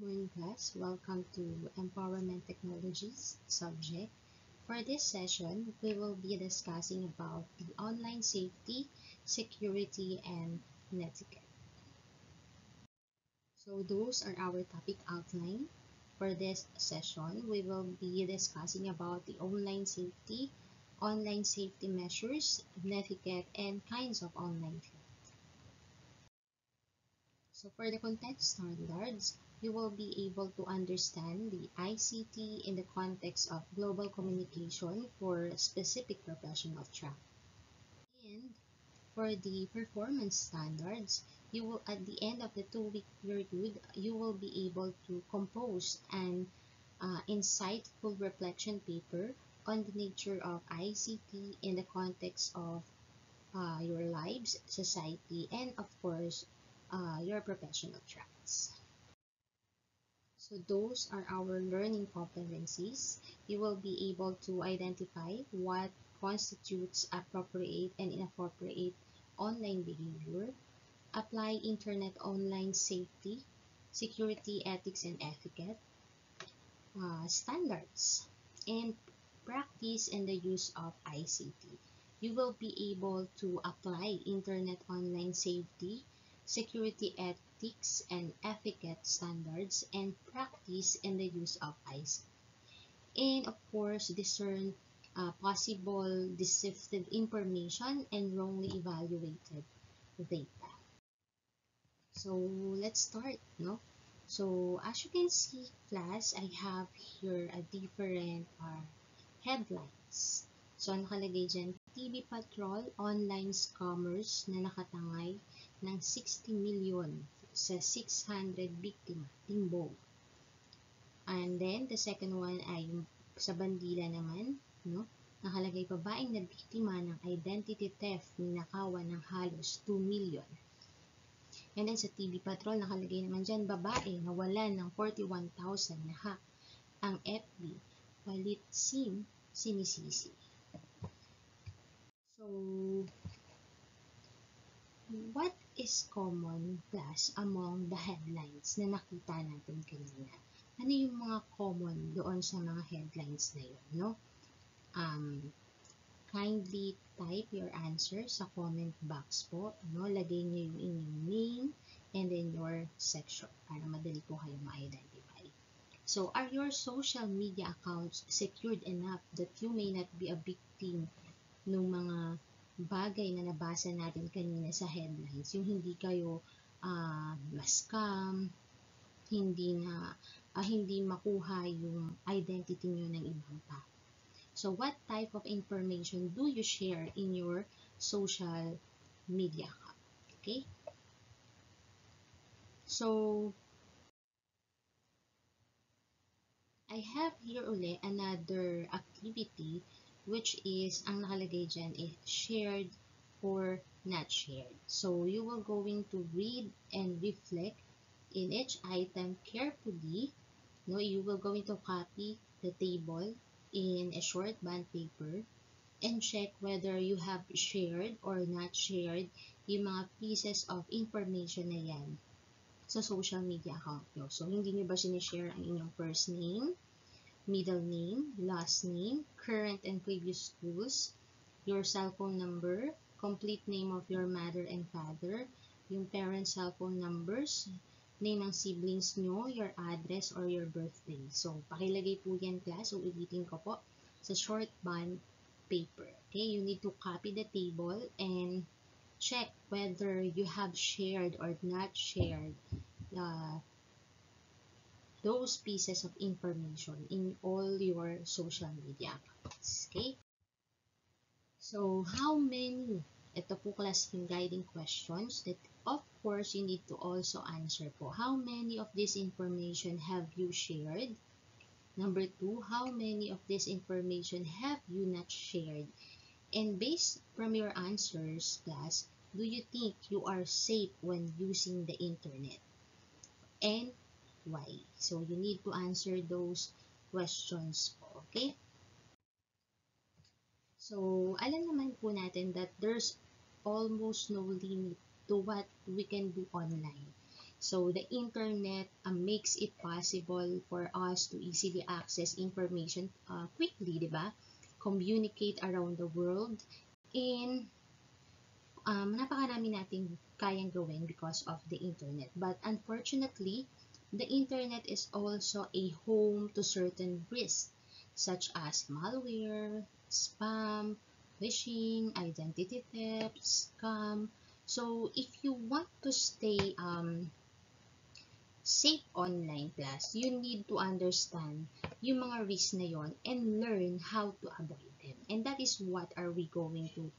Morning class, welcome to Empowerment Technologies subject. For this session, we will be discussing about the online safety, security, and etiquette. So those are our topic outline. For this session, we will be discussing about the online safety measures, etiquette, and kinds of online threats. So for the content standards, you will be able to understand the ICT in the context of global communication for specific professional track. And for the performance standards, you will at the end of the 2-week period, you will be able to compose an insightful reflection paper on the nature of ICT in the context of your lives, society, and of course, your professional tracks. So those are our learning competencies. You will be able to identify what constitutes appropriate and inappropriate online behavior, apply internet online safety, security, ethics, and etiquette, standards, and practice and the use of ICT. You will be able to apply internet online safety, security ethics and etiquette standards, and practice in the use of ICT. And of course, discern possible deceptive information and wrongly evaluated data. So let's start, no? So as you can see, class, I have here a different headlines. So nakalagay dyan, TV Patrol, online scammers na nakatangay ng 60 million sa 600 biktima, timbog. And then, the second one ay sa bandila naman, no? Nakalagay babaeng na biktima ng identity theft, ninakawan ng halos 2 million. And then sa TV Patrol, nakalagay naman dyan, babae nawalan ng 41,000 na hack. Ang FB, palit SIM, sinisisi. So, what is common class among the headlines na nakita natin kanina? Ano yung mga common doon sa mga headlines na yun, no? Kindly type your answer sa comment box po, no? Lagay niyo yung inyong name and then your section para madali po kayo ma-identify. So, are your social media accounts secured enough that you may not be a victim ng mga bagay na nabasa natin kanina sa headlines? Yung hindi kayo ma-scam, hindi makuha yung identity nyo ng ibang tao. So, what type of information do you share in your social media account? Okay? So, I have here uli another activity which is, ang nakalagay dyan is shared or not shared. So, you will going to read and reflect in each item carefully. No, you will going to copy the table in a short bond paper and check whether you have shared or not shared yung mga pieces of information na yan sa social media account nyo. So, hindi nyo ba sinishare ang inyong first name, middle name, last name, current and previous schools, your cell phone number, complete name of your mother and father, yung parents' cell phone numbers, name ng siblings nyo, your address, or your birthday. So, pakilagay po yan, class. Uulitin ko po sa short bond paper. Okay, you need to copy the table and check whether you have shared or not shared those pieces of information in all your social media accounts. Okay? So, how many? Ito po class yung guiding questions that of course you need to also answer po. How many of this information have you shared? Number 2, how many of this information have you not shared? And based from your answers, class, do you think you are safe when using the internet? And why? So, you need to answer those questions po, okay? So, alam naman po natin that there's almost no limit to what we can do online. So the internet makes it possible for us to easily access information quickly, di ba? Communicate around the world, and napakarami nating kayang gawin because of the internet. But unfortunately, the internet is also a home to certain risks, such as malware, spam, phishing, identity theft, scam. So if you want to stay safe online class, you need to understand yung mga risks na yon and learn how to avoid them. And that is what are we going to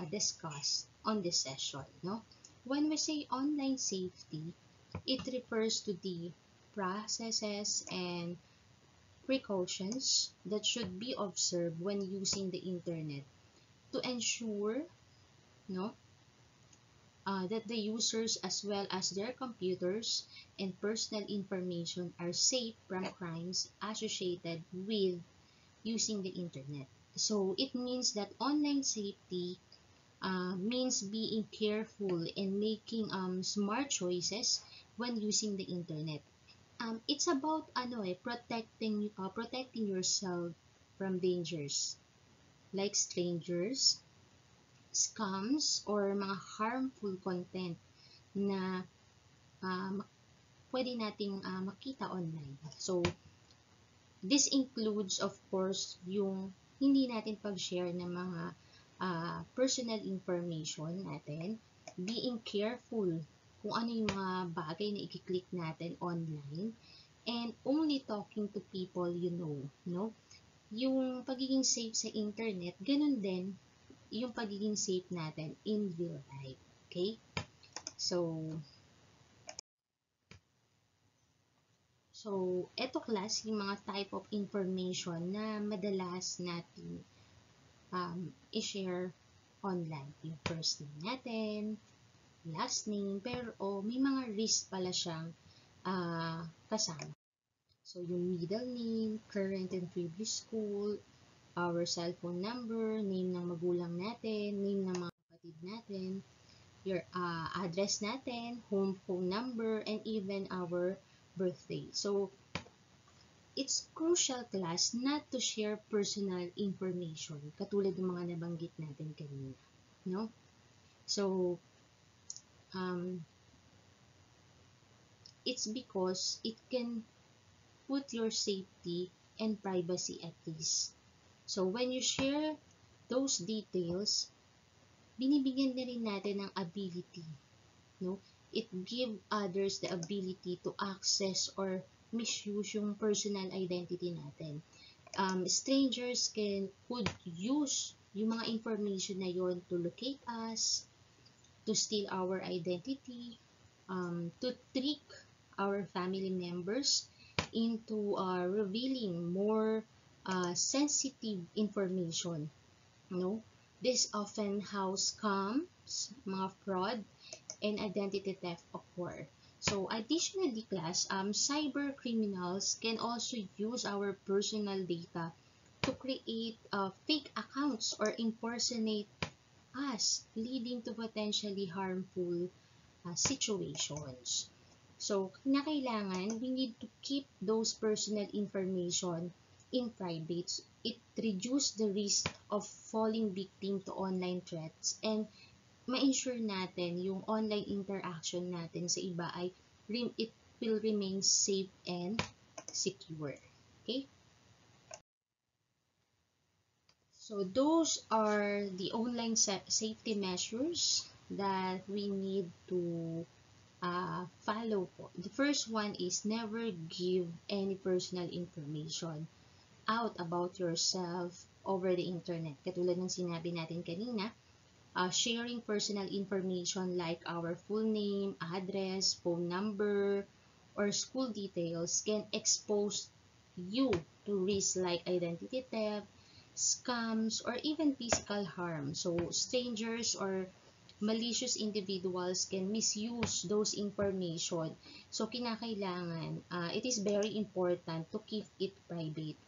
discuss on this session. No? When we say online safety, it refers to the processes and precautions that should be observed when using the internet to ensure, no, that the users as well as their computers and personal information are safe from crimes associated with using the internet. So it means that online safety means being careful and making smart choices when using the internet. It's about protecting yourself from dangers like strangers, scams, or mga harmful content na pwede nating makita online. So this includes of course yung hindi natin pag-share ng mga personal information natin, being careful kung ano yung mga bagay na i-click natin online, and only talking to people you know, no? Yung pagiging safe sa internet, ganun din yung pagiging safe natin in real life. Okay? So, eto class, yung mga type of information na madalas natin i-share online. Yung first name natin, last name, pero may mga risk pala siyang kasama. So, yung middle name, current and previous school, our cellphone number, name ng magulang natin, name ng mga kapatid natin, your address natin, home phone number, and even our birthday. So, it's crucial class not to share personal information katulad ng mga nabanggit natin kanina, no? So, it's because it can put your safety and privacy at risk. So, when you share those details, binibigyan na rin natin ng ability, no? It give others the ability to access or misuse yung personal identity natin. Strangers could use yung mga information na yon to locate us, to steal our identity, to trick our family members into revealing more sensitive information. No? This often how scams, mga fraud, and identity theft occur. So, additionally, class, cyber criminals can also use our personal data to create fake accounts or impersonate us, leading to potentially harmful situations. So, kinakailangan, we need to keep those personal information in private. It reduces the risk of falling victim to online threats, and ma-ensure natin yung online interaction natin sa iba ay it will remain safe and secure. Okay? So those are the online safety measures that we need to follow po. The first one is never give any personal information out about yourself over the internet. Katulad ng sinabi natin kanina, sharing personal information like our full name, address, phone number, or school details can expose you to risks like identity theft, scams, or even physical harm. So, strangers or malicious individuals can misuse those information. So, kinakailangan, it is very important to keep it private.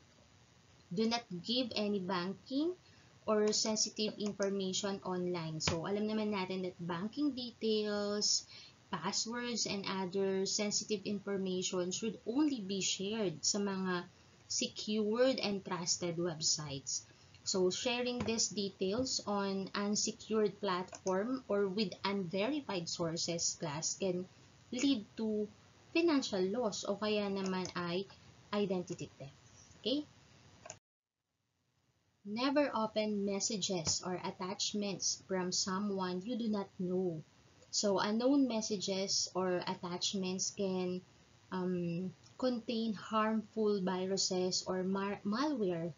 Do not give any banking or sensitive information online. So, alam naman natin that banking details passwords and other sensitive information should only be shared sa mga secured and trusted websites. So, sharing these details on unsecured platform or with unverified sources class can lead to financial loss o kaya naman ay identity theft. Okay? Never open messages or attachments from someone you do not know. So, unknown messages or attachments can contain harmful viruses or malware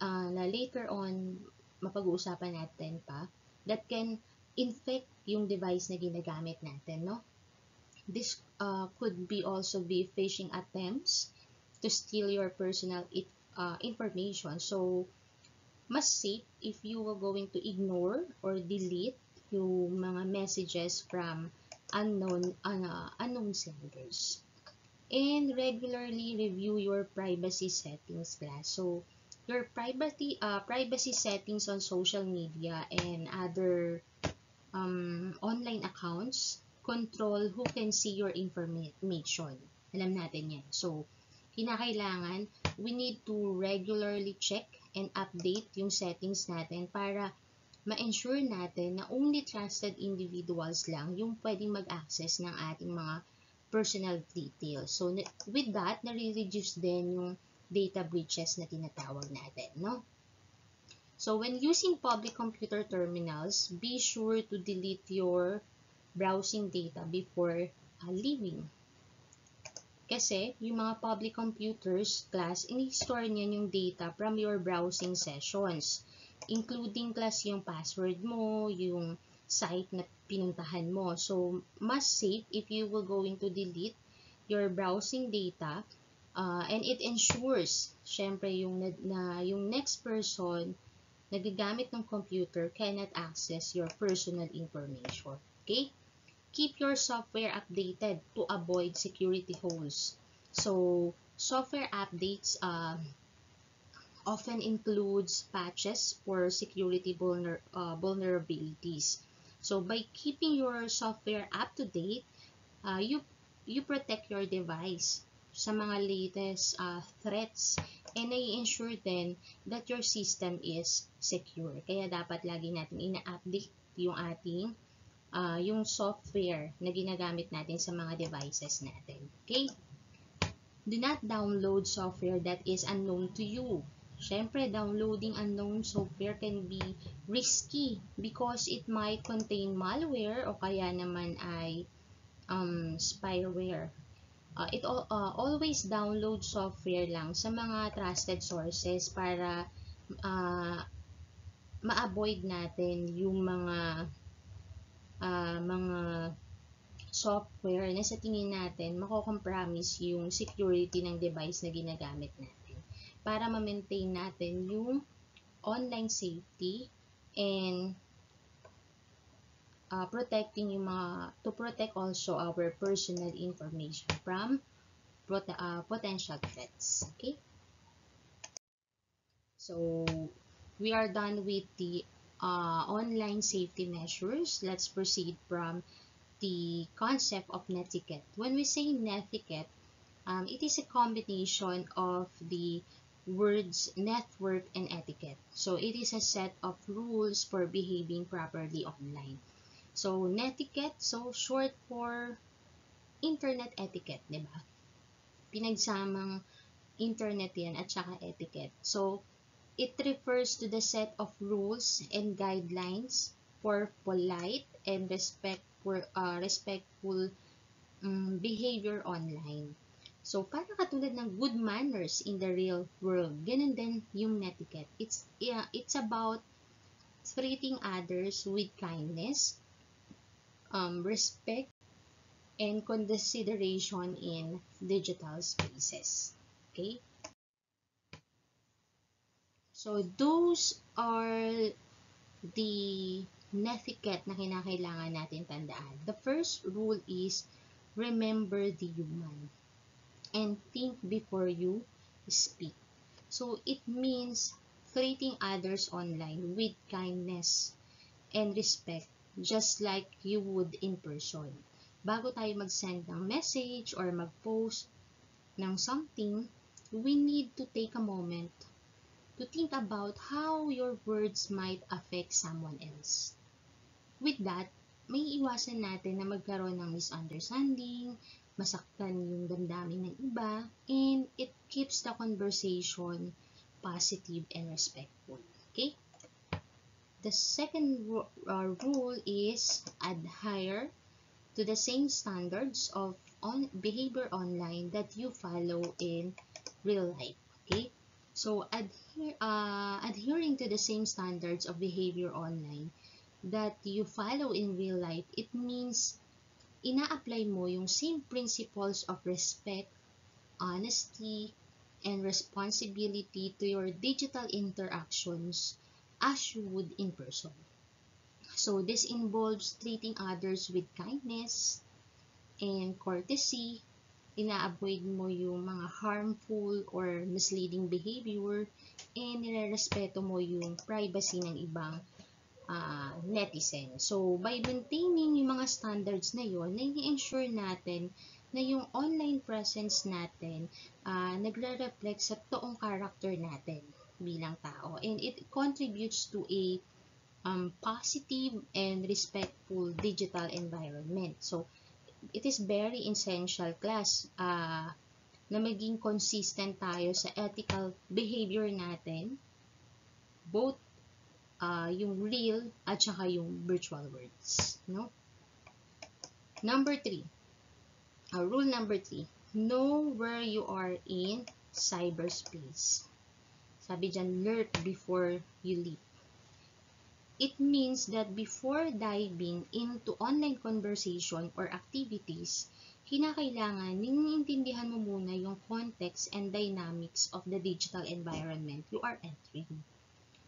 na later on mapag-uusapan natin pa that can infect yung device na ginagamit natin, no? This could be also be phishing attempts to steal your personal information. So, mas safe if you are going to ignore or delete yung mga messages from unknown senders. And regularly review your privacy settings class. So, your privacy settings on social media and other online accounts control who can see your information. Alam natin yan. So, kinakailangan, we need to regularly check and update yung settings natin para ma-ensure natin na only trusted individuals lang yung pwedeng mag-access ng ating mga personal details. So, with that, nare-reduce din yung data breaches na tinatawag natin, no? So, when using public computer terminals, be sure to delete your browsing data before leaving. Kasi, yung mga public computers, class, ini-store niyan yung data from your browsing sessions. Including, class, yung password mo, yung site na pinuntahan mo. So, mas safe if you will going to delete your browsing data and it ensures, syempre, yung next person nagagamit ng computer cannot access your personal information. Okay? Keep your software updated to avoid security holes. So, software updates often includes patches for security vulnerabilities. So, by keeping your software up to date, you protect your device sa mga latest threats and i-ensure din that your system is secure. Kaya dapat lagi natin ina-update yung ating yung software na ginagamit natin sa mga devices natin. Okay? Do not download software that is unknown to you. Siyempre, downloading unknown software can be risky because it might contain malware o kaya naman ay spyware. Always download software lang sa mga trusted sources para ma-avoid natin yung mga software na sa tingin natin mako-compromise yung security ng device na ginagamit natin para ma-maintain natin yung online safety and protecting yung to protect also our personal information from potential threats. Okay? So, we are done with the online safety measures. Let's proceed from the concept of netiquette. When we say netiquette, it is a combination of the words network and etiquette. So, it is a set of rules for behaving properly online. So, netiquette, so short for internet etiquette, di ba? Pinagsamang internet yan at saka etiquette. So, it refers to the set of rules and guidelines for polite and respectful behavior online. So, para katulad ng good manners in the real world, ganun din yung netiquette. It's about treating others with kindness, respect, and consideration in digital spaces. Okay? So, those are the netiquette na kinakailangan natin tandaan. The first rule is remember the human and think before you speak. So, it means treating others online with kindness and respect just like you would in person. bago tayo mag-send ng message or mag-post ng something, we need to take a moment to think about how your words might affect someone else. With that, may iwasan natin na magkaroon ng misunderstanding, masaktan yung damdamin ng iba, and it keeps the conversation positive and respectful. Okay? The second rule is adhere to the same standards of behavior online that you follow in real life. Okay? So, adhering to the same standards of behavior online that you follow in real life, it means ina-apply mo yung same principles of respect, honesty, and responsibility to your digital interactions as you would in person. So this involves treating others with kindness and courtesy. Ina-avoid mo yung mga harmful or misleading behavior, and nirerespeto mo yung privacy ng ibang netizen. So, by maintaining yung mga standards na yun, nai-ensure natin na yung online presence natin nagre-reflect sa toong character natin bilang tao. And it contributes to a positive and respectful digital environment. So, it is very essential, class, na maging consistent tayo sa ethical behavior natin, both yung real at saka yung virtual words, no? Rule number 3, know where you are in cyberspace. Sabi dyan, lurk before you leap. It means that before diving into online conversation or activities, kinakailangan niniintindihan mo muna yung context and dynamics of the digital environment you are entering.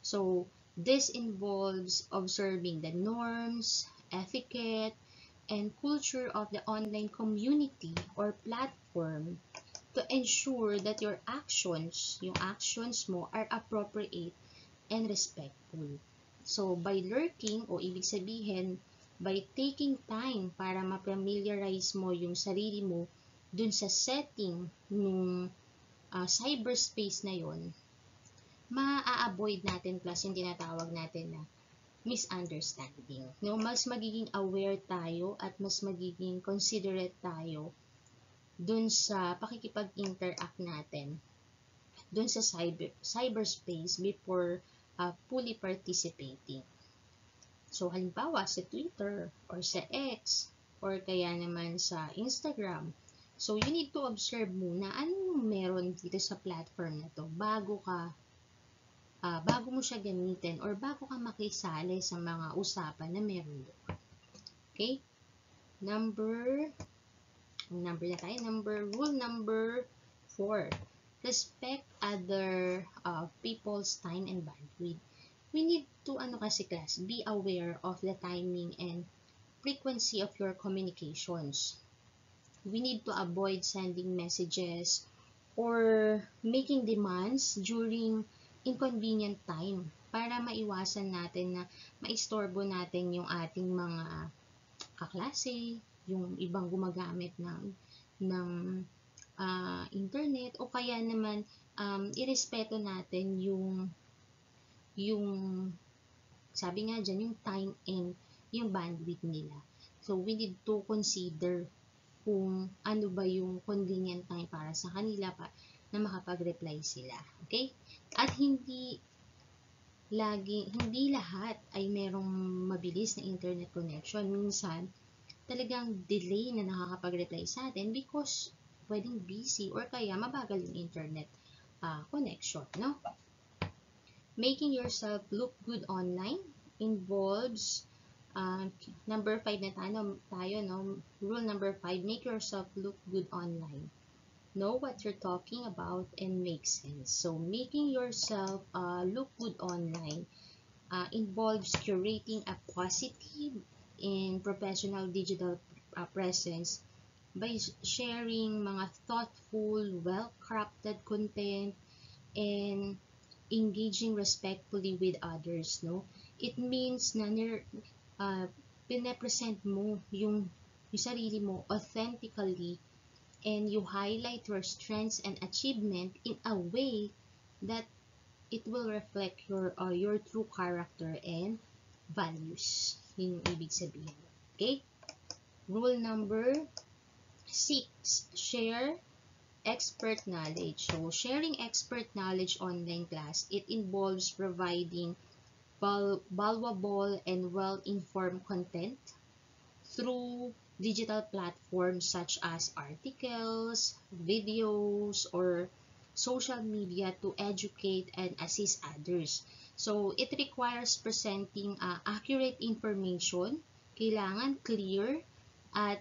So, this involves observing the norms, etiquette, and culture of the online community or platform to ensure that your actions mo are appropriate and respectful. So, by lurking, o ibig sabihin, by taking time para ma-familiarize mo yung sarili mo dun sa setting ng cyberspace na yon, ma-avoid natin plus yung tinatawag natin na misunderstanding. No, mas magiging aware tayo at mas magiging considerate tayo dun sa pakikipag-interact natin dun sa cyberspace before fully participating. So, halimbawa sa Twitter or sa X or kaya naman sa Instagram. So, you need to observe muna anong meron dito sa platform na to bago mo siya gamitin or bago ka makisali sa mga usapan na meron doon. Okay? Rule number 4. Respect other people's time and bandwidth. We need to, class, be aware of the timing and frequency of your communications. We need to avoid sending messages or making demands during inconvenient time para maiwasan natin na maistorbo natin yung ating mga kaklase, yung ibang gumagamit ng internet, o kaya naman irespeto natin yung sabi nga dyan, yung time and yung bandwidth nila. So, we need to consider kung ano ba yung convenient time para sa kanila pa na makapag-reply sila. Okay? At hindi lahat ay merong mabilis na internet connection. Minsan, talagang delay na nakakapag-reply sa atin because pwedeng busy or kaya mabagal yung internet connection, no? Making yourself look good online involves number 5 na tayo, no? Rule number 5, make yourself look good online. Know what you're talking about and make sense. So, making yourself look good online involves curating a positive and professional digital presence by sharing mga thoughtful, well-crafted content and engaging respectfully with others, no? It means na pinapresent mo yung yung sarili mo authentically, and you highlight your strengths and achievement in a way that it will reflect your true character and values. Yun yung ibig sabihin. Okay? Rule number 6, share expert knowledge. So, sharing expert knowledge online class, it involves providing valuable and well-informed content through digital platforms such as articles, videos, or social media to educate and assist others. So, it requires presenting accurate information, kailangan clear at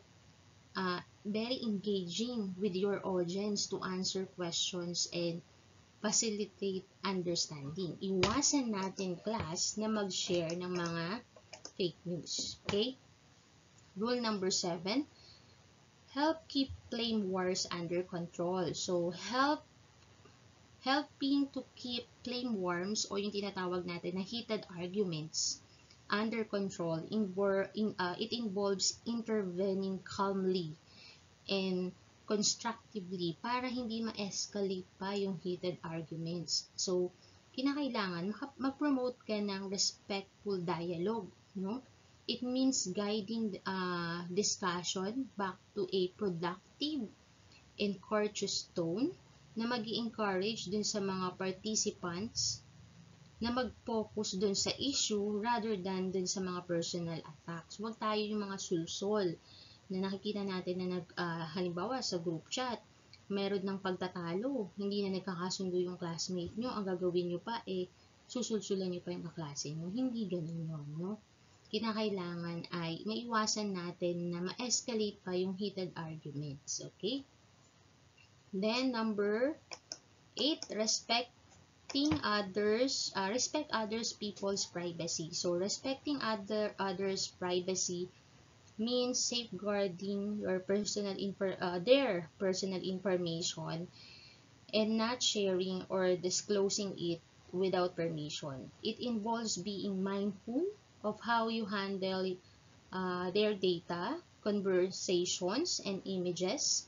very engaging with your audience to answer questions and facilitate understanding. Iwasan natin, class, na mag-share ng mga fake news. Okay? Rule number 7, help keep claim wars under control. So, helping to keep claim wars o yung tinatawag natin na heated arguments under control, it involves intervening calmly and constructively para hindi ma-escalate pa yung heated arguments. So, kinakailangan mag-promote ka ng respectful dialogue, no? It means guiding discussion back to a productive and courteous tone na mag-i-encourage dun sa mga participants na mag-focus dun sa issue rather than dun sa mga personal attacks. Huwag tayo yung mga sulsol na nakikita natin na halimbawa sa group chat, meron ng pagtatalo, hindi na nagkakasundo yung classmate nyo, ang gagawin nyo pa susulsulan nyo pa yung kaklase nyo. Hindi ganun yun, no? Kinakailangan ay maiwasan natin na ma-escalate pa yung heated arguments, okay? Then, number 8, respect others people's privacy. So, respecting others' privacy means safeguarding your their personal information and not sharing or disclosing it without permission. It involves being mindful of how you handle their data, conversations, and images,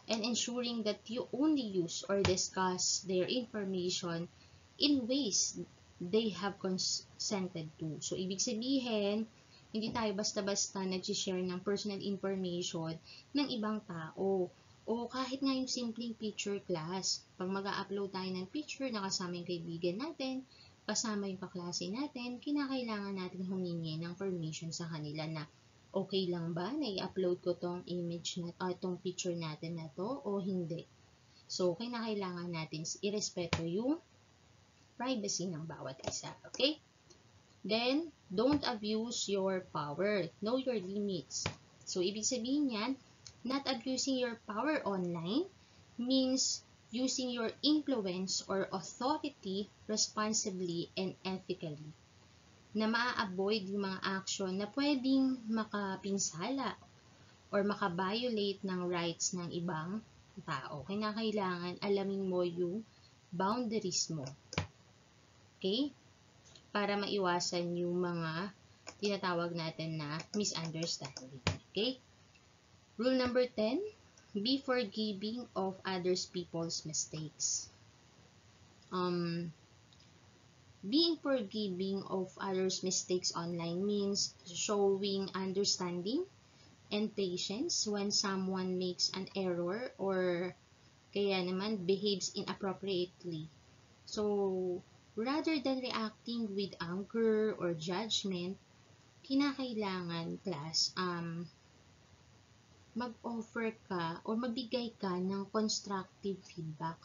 and ensuring that you only use or discuss their information in ways they have consented to. So, ibig sabihin, hindi tayo basta-basta nag-share ng personal information ng ibang tao. O kahit nga yung simpleng picture, class, pag mag-upload tayo ng picture na kasama yung kaibigan natin, kasama yung kaklase natin, kinakailangan natin humingi ng permission sa kanila na okay lang ba na i-upload ko tong image na tong picture natin na to o hindi. So, kinakailangan natin irespeto yung privacy ng bawat isa. Okay? Then, don't abuse your power. Know your limits. So, ibig sabihin yan, not abusing your power online means using your influence or authority responsibly and ethically, na maa-avoid yung mga action na pwedeng makapinsala or makabiolate ng rights ng ibang tao. Kinakailangan alamin mo yung boundaries mo. Okay? Para maiwasan yung mga tinatawag natin na misunderstanding. Okay? Rule number 10, be forgiving of others people's mistakes. Being forgiving of others' mistakes online means showing understanding and patience when someone makes an error or kaya naman behaves inappropriately. So, rather than reacting with anger or judgment, kinakailangan, class, mag-offer ka o magbigay ka ng constructive feedback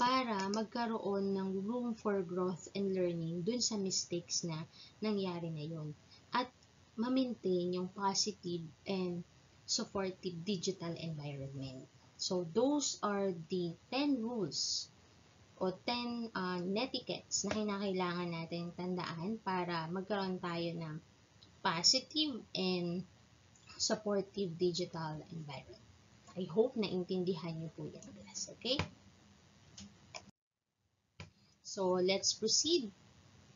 para magkaroon ng room for growth and learning dun sa mistakes na nangyari na yun. At ma-maintain yung positive and supportive digital environment. So, those are the 10 rules o 10 netiquettes na kinakailangan natin tandaan para magkaroon tayo ng positive and supportive digital environment. I hope na intindihan niyo po yan, class. Okay? So, let's proceed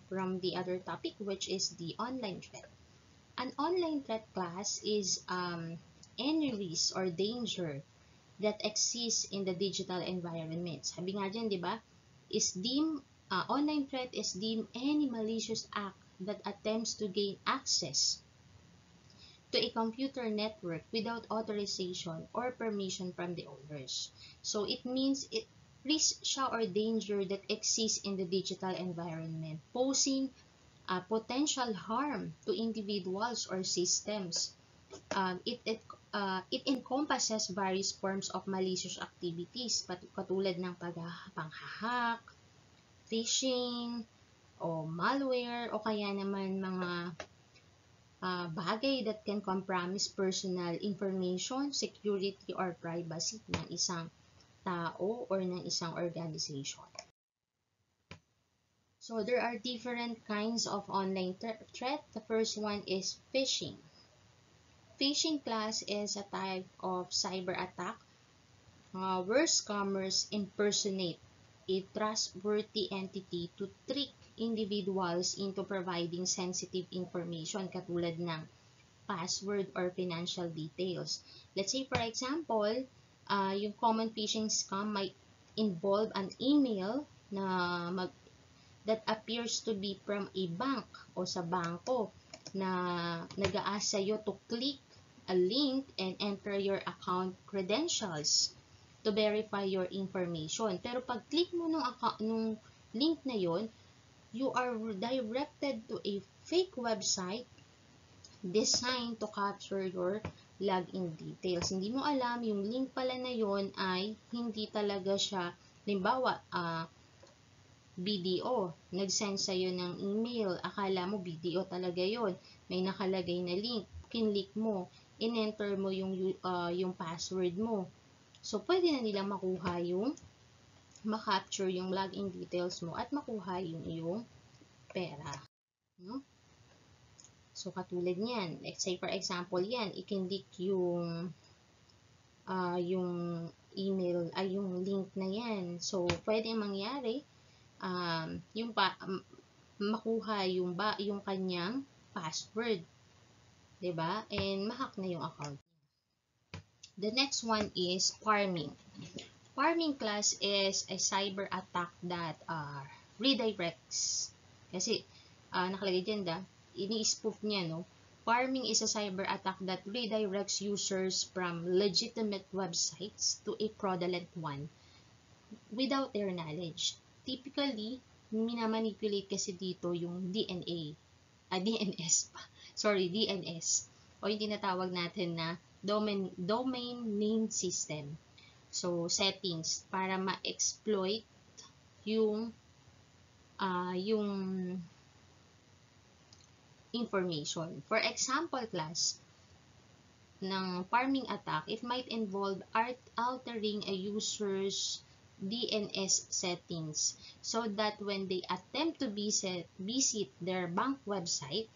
from the other topic, which is the online threat. An online threat, class, is any risk or danger that exists in the digital environment. Sabi nga dyan, di ba? Online threat is deemed any malicious act that attempts to gain access to a computer network without authorization or permission from the owners. So it means risk siya or danger that exists in the digital environment, posing potential harm to individuals or systems. It encompasses various forms of malicious activities, katulad ng panghahack, phishing, o malware, o kaya naman mga bagay that can compromise personal information, security, or privacy ng isang tao or ng isang organization. So there are different kinds of online threat. The first one is phishing. Phishing class is a type of cyber attack where scammers impersonate a trustworthy entity to trick individuals into providing sensitive information katulad ng password or financial details. Let's say, for example, yung common phishing scam might involve an email that appears to be from a bank o sa bangko na nag-ask sa'yo to click a link and enter your account credentials to verify your information. Pero pag click mo nung link na yon, you are directed to a fake website designed to capture your login details. Hindi mo alam, yung link pala na yon ay hindi talaga siya, halimbawa, BDO, nag-send sa'yo ng email, akala mo BDO talaga yon, may nakalagay na link, kinlik mo, in-enter mo yung password mo. So, pwede na nilang ma-capture yung login details mo at makuha yung iyong pera. No? So, katulad niyan, let's say for example yan, ikinlik yung email, yung link na yan. So, pwede mangyari, makuha yung kanyang password, 'di ba? And ma-hack na yung account. The next one is pharming. Pharming class is a cyber attack that redirects. Kasi nakalagay dyan ini-spoof niya, no? Pharming is a cyber attack that redirects users from legitimate websites to a fraudulent one without their knowledge. Typically, minamanipulate kasi dito yung DNS o yung tinatawag natin na domain name system. So, settings para ma-exploit yung information. For example, class, ng pharming attack, it might involve altering a user's DNS settings so that when they attempt to visit their bank website,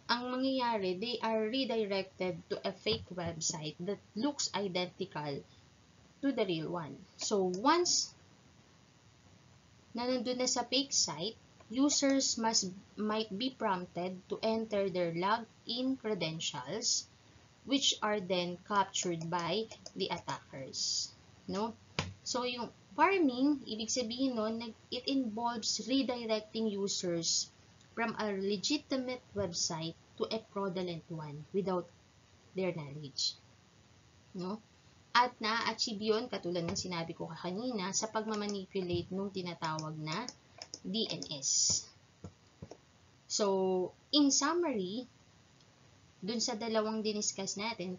ang mangyayari, they are redirected to a fake website that looks identical to the real one. So, once na nandun na sa fake site, users might be prompted to enter their login credentials, which are then captured by the attackers. No? So, yung pharming, ibig sabihin nun, it involves redirecting users from a legitimate website to a fraudulent one without their knowledge. No? At na-achieve yun, katulad ng sinabi ko kanina, sa pagmamanipulate nung tinatawag na DNS. So, in summary, dun sa dalawang diniscuss natin,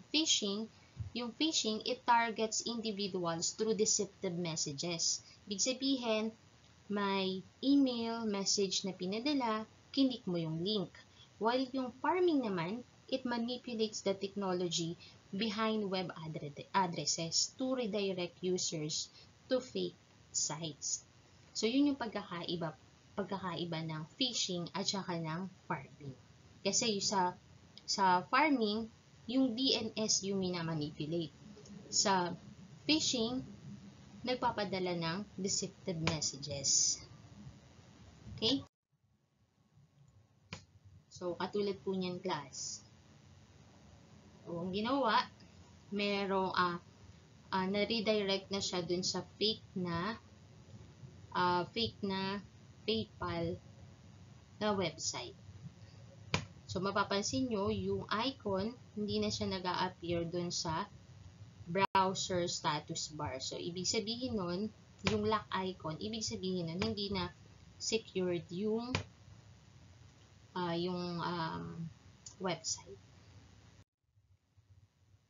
yung phishing, it targets individuals through deceptive messages. Ibig sabihin, may email message na pinadala, kinik mo yung link. While yung pharming naman, it manipulates the technology behind web addresses to redirect users to fake sites. So, yun yung pagkakaiba ng phishing at saka ng pharming. Kasi sa pharming, yung DNS yung minamanipulate. Sa phishing, nagpapadala ng deceptive messages. Okay? So, katulad po niyan, class. So, ang ginawa, merong na-redirect na siya dun sa fake na PayPal na website. So, mapapansin nyo, yung icon, hindi na siya nag-a-appear dun sa browser status bar. So, ibig sabihin nun, yung lock icon, ibig sabihin nun, hindi na secured yung website.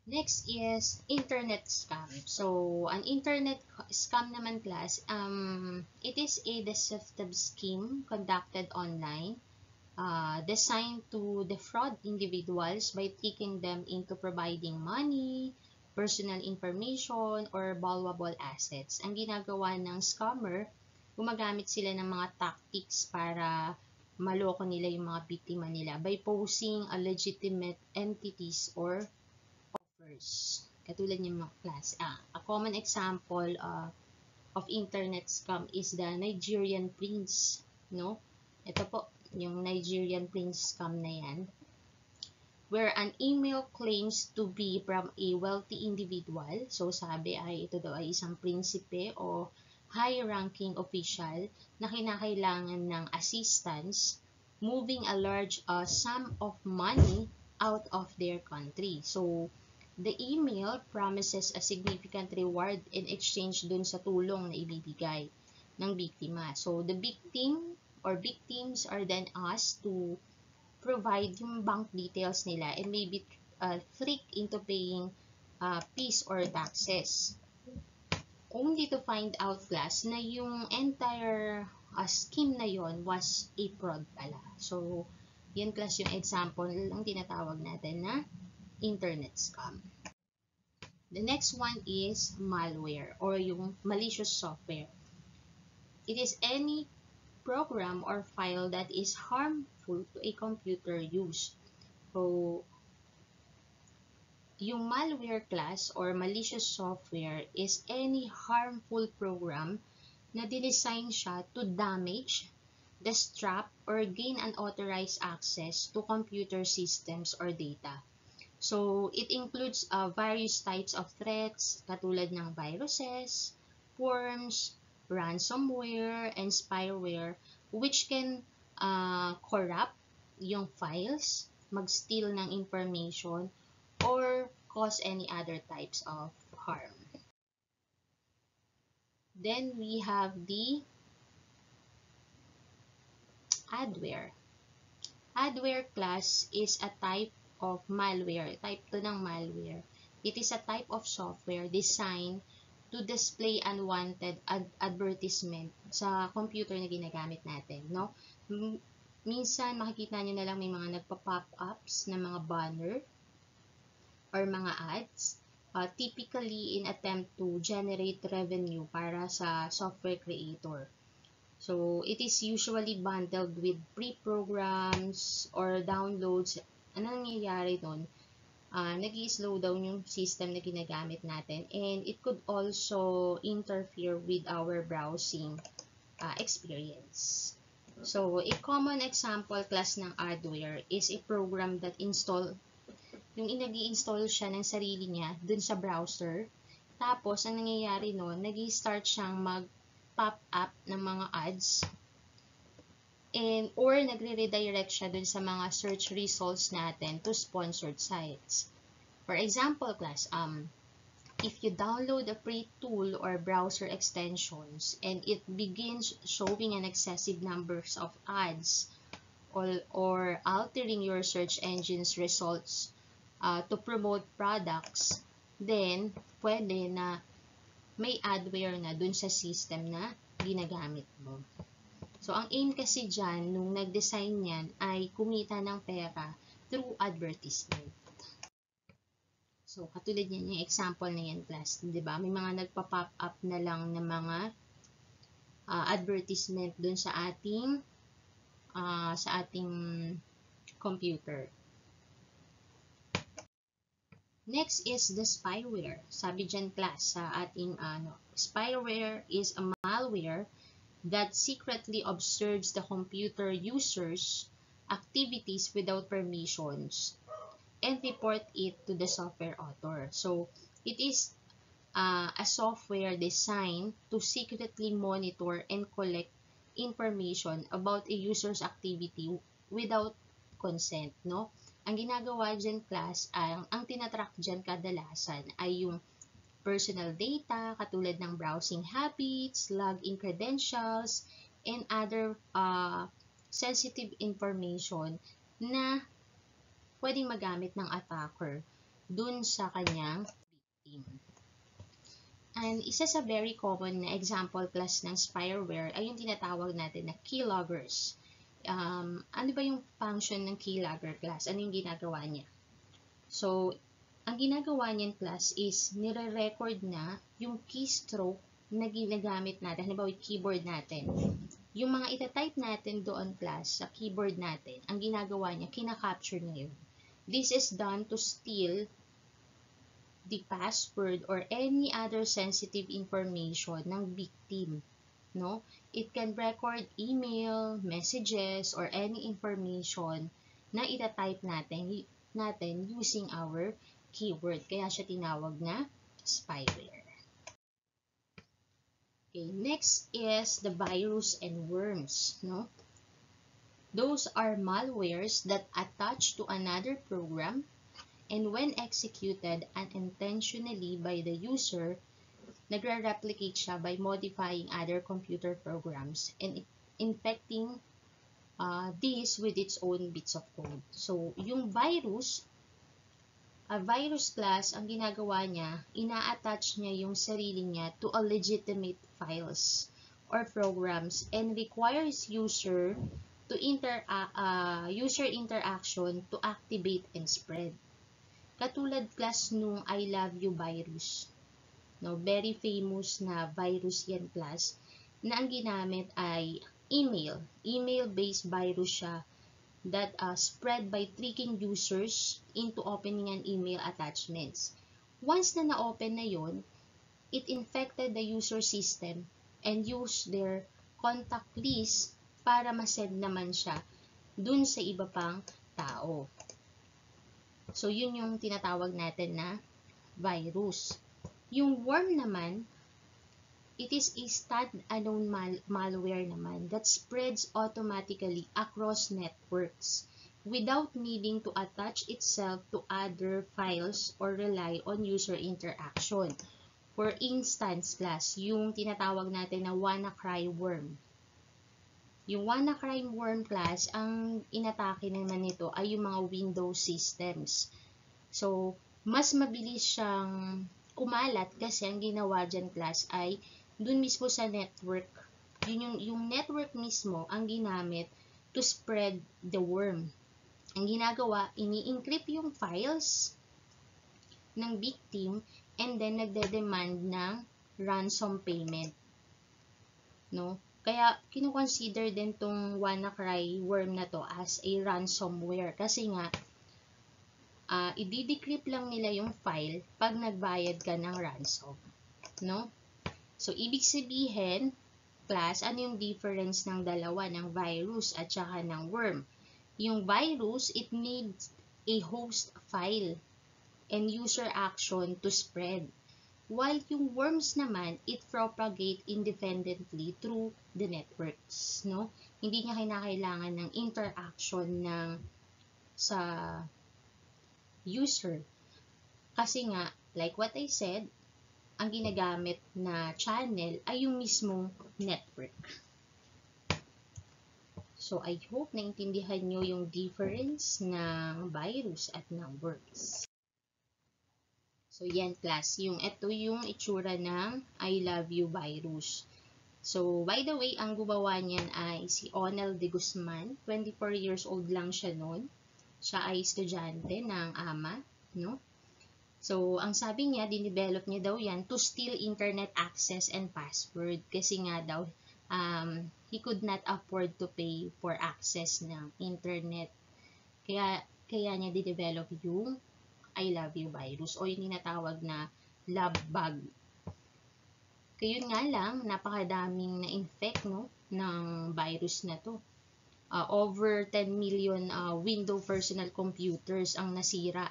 Next is internet scam. So, an internet scam naman class, it is a deceptive scheme conducted online, designed to defraud individuals by tricking them into providing money, personal information, or valuable assets. Ang ginagawa ng scammer, gumagamit sila ng mga tactics para maloko nila yung mga biktima nila by posing a legitimate entities or offers. Katulad ng mga class. A common example of internet scam is the Nigerian Prince, no? Ito po, yung Nigerian Prince scam na yan, where an email claims to be from a wealthy individual. So, sabi ay ito daw ay isang prinsipe o high-ranking official na kinakailangan ng assistance moving a large sum of money out of their country. So, the email promises a significant reward in exchange dun sa tulong na ibibigay ng biktima. So, the victim or victims are then asked to provide yung bank details nila and maybe tricked into paying fees or taxes. Only to find out class na yung entire scheme na yon was a fraud pala. So, yan class yung example ng tinatawag natin na internet scam. The next one is malware or yung malicious software. It is any program or file that is harmful to a computer use. So, yung malware class or malicious software is any harmful program na dinesign siya to damage, disrupt, or gain unauthorized access to computer systems or data. So, it includes various types of threats katulad ng viruses, worms, ransomware, and spyware which can corrupt yung files, mag-steal ng information, or cause any other types of harm. Then we have the adware. Adware class is a type of malware, type 2 ng malware. It is a type of software designed to display unwanted advertisement sa computer na ginagamit natin, no? Minsan makikita nyo na lang may mga nagpa-pop-ups na mga banner or mga ads, typically in attempt to generate revenue para sa software creator. So, it is usually bundled with pre-programs or downloads. Ano nangyayari doon? Nag-i-slow down yung system na ginagamit natin, and it could also interfere with our browsing experience. So, a common example class ng adware is a program that yung nag-i-install siya ng sarili niya dun sa browser. Tapos, ang nangyayari noon, nag-i-start siyang mag-pop up ng mga ads or nagre-redirect siya dun sa mga search results natin to sponsored sites. For example, class, if you download a free tool or browser extensions and it begins showing an excessive numbers of ads or altering your search engine's results to promote products, then pwede na may adware na dun sa system na ginagamit mo. So, ang aim kasi dyan, nung nag-design yan, ay kumita ng pera through advertisement. So, katulad yan, yung example na yan, class. Diba? May mga nagpa-pop up na lang ng mga advertisement dun sa ating computer. Next is the spyware. Sabi dyan, class, sa ating spyware is a malware that secretly observes the computer users' activities without permissions and report it to the software author. So, it is a software designed to secretly monitor and collect information about a user's activity without consent, no? Ang ginagawa dyan, class, ang tinatrack dyan kadalasan ay yung personal data, katulad ng browsing habits, login credentials, and other sensitive information na pwedeng magamit ng attacker dun sa kanyang victim. And isa sa very common na example class ng spyware ay yung tinatawag natin na keyloggers. Ano ba yung function ng keylogger class? Ano yung ginagawa niya? So, ang ginagawa niyan class is nire-record na yung keystroke na ginagamit natin. Halimbawa, yung keyboard natin. Yung mga itatype natin doon class sa keyboard natin, ang ginagawa niya, kina-capture niya yun. This is done to steal the password or any other sensitive information ng victim, no? It can record email, messages, or any information na itatype natin using our keyword. Kaya siya tinawag na spyware. Okay, next is the virus and worms, no? Those are malwares that attach to another program, and when executed unintentionally by the user, nagre-replicate siya by modifying other computer programs and infecting this with its own bits of code. So, yung virus, a virus class, ang ginagawa niya, ina-attach niya yung sarili niya to a legitimate files or programs and requires user interaction to activate and spread. Katulad class nung I love you virus. No, very famous na virus yan class na ang ginamit ay email. Email-based virus siya that spread by tricking users into opening an email attachments. Once na na-open na yon, it infected the user system and used their contact list para ma-send naman siya dun sa iba pang tao. So, yun yung tinatawag natin na virus. Yung worm naman, it is a standalone malware naman that spreads automatically across networks without needing to attach itself to other files or rely on user interaction. For instance, class, yung tinatawag natin na WannaCry worm. Yung WannaCry worm class, ang inatake naman nito ay yung mga Windows systems. So, mas mabilis siyang kumalat kasi ang ginawa dyan class ay dun mismo sa network. Yung network mismo ang ginamit to spread the worm. Ang ginagawa, ini-encrypt yung files ng victim and then nagde-demand ng ransom payment. No? Kaya, kino-consider din tong WannaCry worm na to as a ransomware. Kasi nga, i-decrypt lang nila yung file pag nagbayad ka ng ransom. No? So, ibig sabihin, class, ano yung difference ng dalawa, ng virus at saka ng worm? Yung virus, it needs a host file and user action to spread. While yung worms naman, it propagate independently through the networks, no? Hindi niya kinakailangan ng interaction sa user. Kasi nga, like what I said, ang ginagamit na channel ay yung mismong network. So, I hope naintindihan nyo yung difference ng virus at ng worms. So, yan class. Ito yung itsura ng I love you virus. So, by the way, ang gumawa niyan ay si Onel de Guzman. 24 years old lang siya noon. Siya ay estudyante ng AMA, no? So, ang sabi niya, dinevelop niya daw yan to steal internet access and password. Kasi nga daw, he could not afford to pay for access ng internet. Kaya niya dinevelop yung I love you virus o yung tinatawag na love bug. Kaya nga lang, napakadaming na-infect, no, ng virus na to. over 10 million Windows personal computers ang nasira.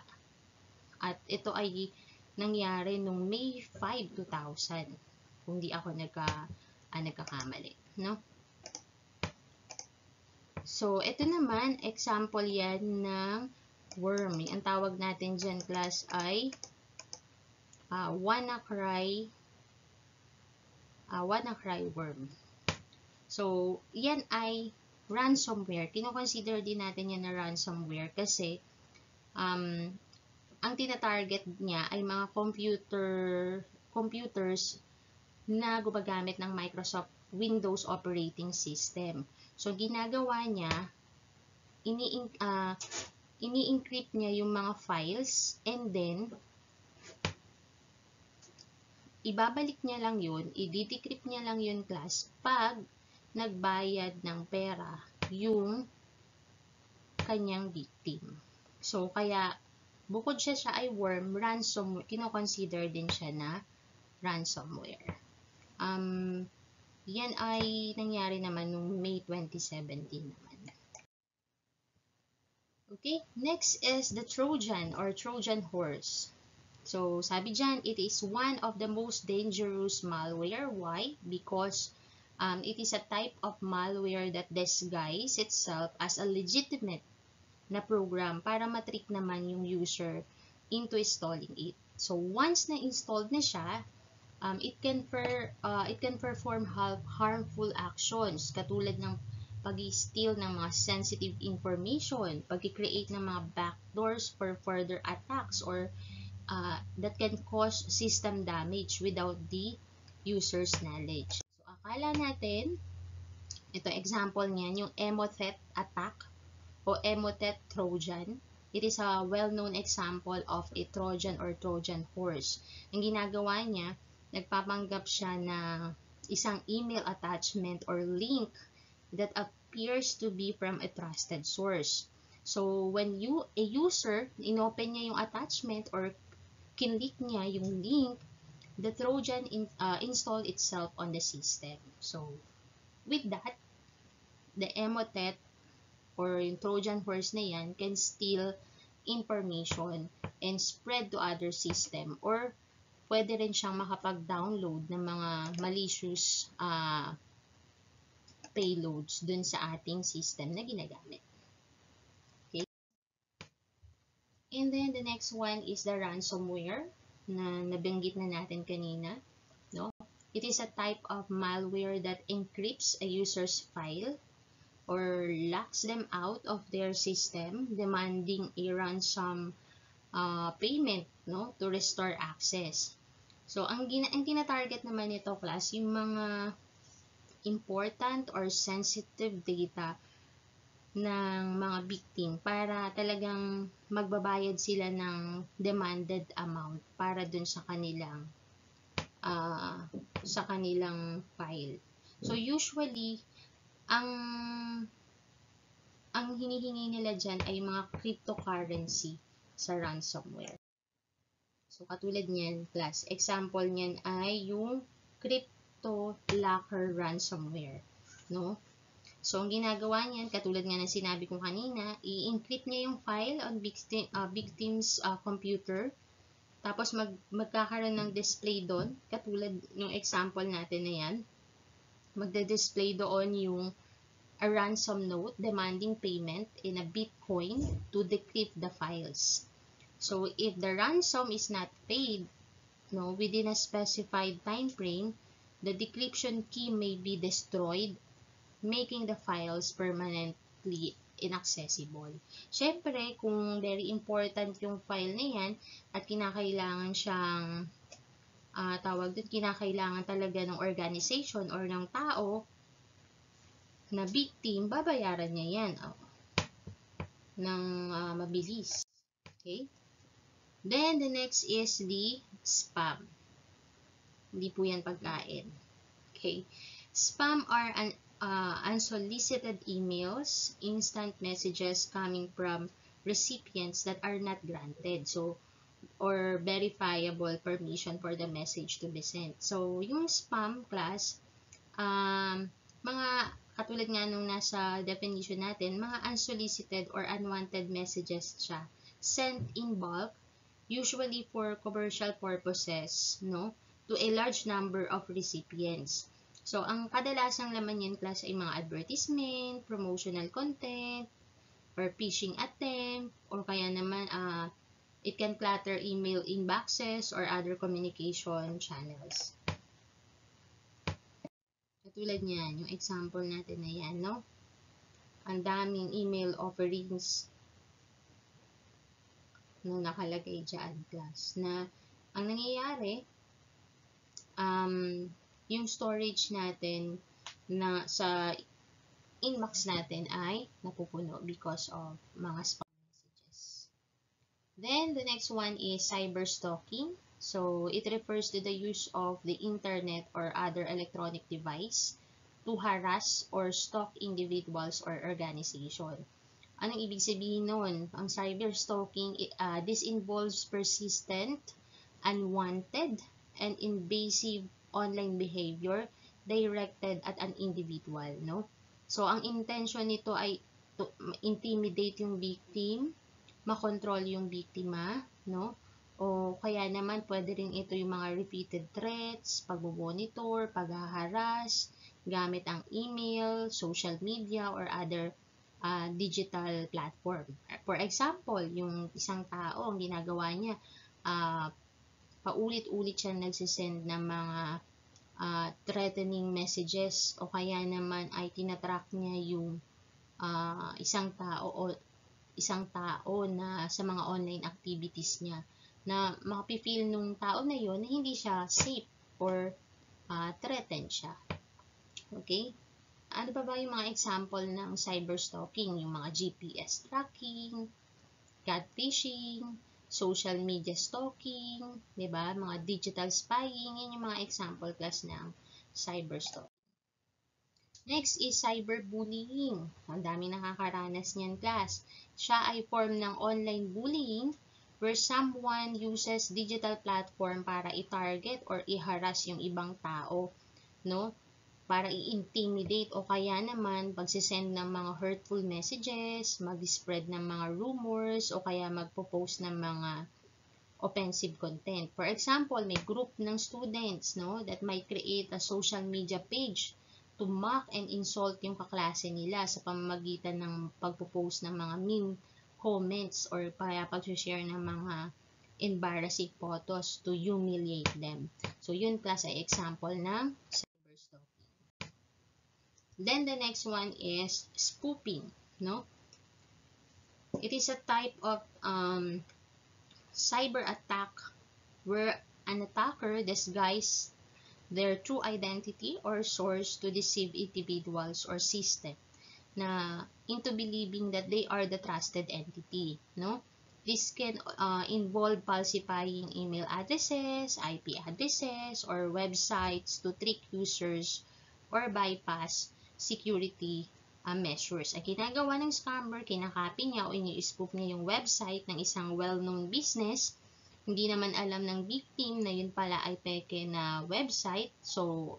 At ito ay nangyari noong May 5, 2000. Kung di ako nagkakamali. No? So, ito naman, example yan ng worm. Ang tawag natin dyan, class, ay WannaCry worm. So, yan ay ransomware. Kino-consider din natin yan na ransomware kasi ang tina-target niya ay mga computers na gumagamit ng Microsoft Windows operating system. So, ginagawa niya, ini-encrypt niya yung mga files and then ibabalik niya lang yun, i-decrypt niya lang yun, class, pag nagbayad ng pera yung kanyang victim. So, kaya, bukod siya ay worm, ransomware, kino-consider din siya na ransomware. Yan ay nangyari naman noong May 2017 naman. Okay, next is the Trojan or Trojan horse. So, sabi dyan, it is one of the most dangerous malware. Why? Because it is a type of malware that disguises itself as a legitimate na program para matrick naman yung user into installing it. So, once na-installed na siya, it can perform harmful actions katulad ng pag-steal ng mga sensitive information, pag-create ng mga backdoors for further attacks or that can cause system damage without the user's knowledge. So, akala natin, ito example niyan, yung Emotet attack o Emotet Trojan. It is a well-known example of a Trojan or Trojan horse. Ang ginagawa niya, nagpapanggap siya na isang email attachment or link that appears to be from a trusted source. So, when a user, inopen niya yung attachment or kinlik niya yung link, the Trojan installed itself on the system. So, with that, the Emotet or yung Trojan horse na yan can steal information and spread to other system or pwede rin siyang makapag-download ng mga malicious payloads dun sa ating system na ginagamit. Okay? And then, the next one is the ransomware na nabanggit na natin kanina. No? It is a type of malware that encrypts a user's file or locks them out of their system, demanding a ransom payment, no, to restore access. So, ang tina-target naman nito, class, yung mga important or sensitive data ng mga victim para talagang magbabayad sila ng demanded amount para dun sa kanilang file. So, usually, ang hinihingi nila dyan ay mga cryptocurrency sa ransomware. So, katulad niyan, class, example niyan ay yung CryptoLocker ransomware. No? So, ang ginagawa niyan, katulad nga ng sinabi ko kanina, i-encrypt niya yung file on victim's computer. Tapos, magkakaroon ng display doon, katulad ng example natin na yan. Magde-display doon yung a ransom note demanding payment in a Bitcoin to decrypt the files. So, if the ransom is not paid, no, within a specified time frame, the decryption key may be destroyed, making the files permanently inaccessible. Syempre, kung very important yung file na yan at kinakailangan siyang kinakailangan talaga ng organization or ng tao na victim, babayaran niya yan ng mabilis. Okay? Then, the next is the spam. Hindi po yan pagkain. Okay? Spam are unsolicited emails, instant messages coming from recipients that are not granted. So, or verifiable permission for the message to be sent. So, yung spam, class, mga katulad nga nung nasa definition natin, mga unsolicited or unwanted messages siya. Sent in bulk, usually for commercial purposes, no? To a large number of recipients. So, ang kadalasang laman yan, class, ay mga advertisement, promotional content, or phishing attempt, or kaya naman, it can clutter email inboxes or other communication channels. Katulad niyan, yung example natin na yan, no? Ang daming email offerings na nakalagay dyan, class, na ang nangyayari, yung storage natin na sa inbox natin ay napupuno because of mga spam messages. Then, the next one is cyber stalking. So, it refers to the use of the internet or other electronic device to harass or stalk individuals or organization. Anong ibig sabihin nun? Ang cyber stalking, this involves persistent, unwanted, and invasive online behavior directed at an individual, no? So, ang intention nito ay to intimidate yung victim, makontrol yung biktima, no? O kaya naman, pwede rin ito yung mga repeated threats, pag-monitor, pag-haras, gamit ang email, social media, or other digital platform. For example, yung isang tao, ang ginagawa niya, paulit-ulit siya nagsisend ng mga threatening messages o kaya naman ay tinatrack niya yung isang tao na sa mga online activities niya na makapifeel nung tao na yon na hindi siya safe or threatened siya. Okay? Ano pa ba yung mga example ng cyber stalking? Yung mga GPS tracking, catfishing, social media stalking, 'di ba? Mga digital spying, yan yung mga example class ng cyber stalking. Next is cyberbullying. Ang daming nakakaranas niyan, class. Siya ay form ng online bullying where someone uses digital platform para i-target or i-harass yung ibang tao, no? Para i-intimidate o kaya naman pagsisend ng mga hurtful messages, mag-spread ng mga rumors o kaya magpo-post ng mga offensive content. For example, may group ng students, no, that might create a social media page to mock and insult yung kaklase nila sa pamamagitan ng pagpo-post ng mga mean comments or kaya pag-share ng mga embarrassing photos to humiliate them. So, yun class ay example ng cyberstalking. Then the next one is spoofing, no? It is a type of cyber attack where an attacker disguises their true identity or source to deceive individuals or system na into believing that they are the trusted entity, no? This can involve falsifying email addresses, IP addresses, or websites to trick users or bypass security measures. Ang ginagawa ng scammer, kinakopy niya o ini-spoof niya yung website ng isang well-known business. Hindi naman alam ng victim na yun pala ay peke na website. So,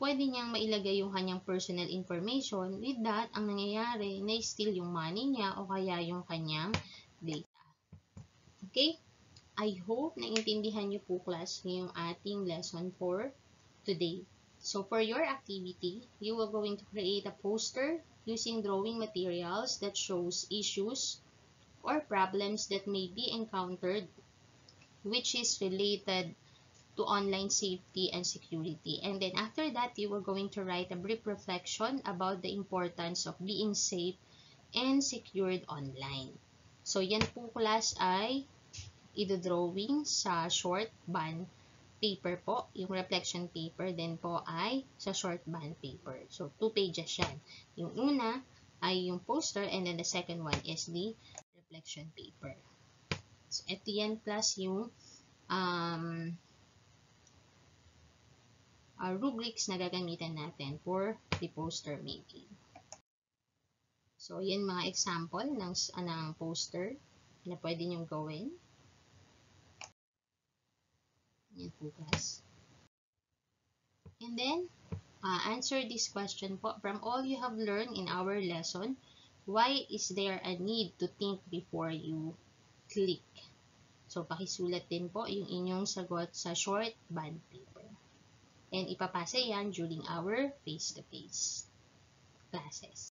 pwede niyang mailagay yung kanyang personal information. With that, ang nangyayari, na-steal yung money niya o kaya yung kanyang data. Okay? I hope naintindihan niyo po, class, yung ating lesson for today. So, for your activity, you are going to create a poster using drawing materials that shows issues or problems that may be encountered which is related to online safety and security. And then after that, you are going to write a brief reflection about the importance of being safe and secured online. So, yan po, class, ay i-drawing sa short band paper po, yung reflection paper, then po ay sa short band paper. So, 2 pages yan. Yung una ay yung poster, and then the second one is the reflection paper. So, ito yan, plus yung rubrics na gagamitan natin for the poster making. So, yan mga example ng poster na pwede nyong gawin. Yan po, class. And then, answer this question po. From all you have learned in our lesson, why is there a need to think before you click? So, pakisulat din po yung inyong sagot sa short bond paper. And ipapasa yan during our face-to-face classes.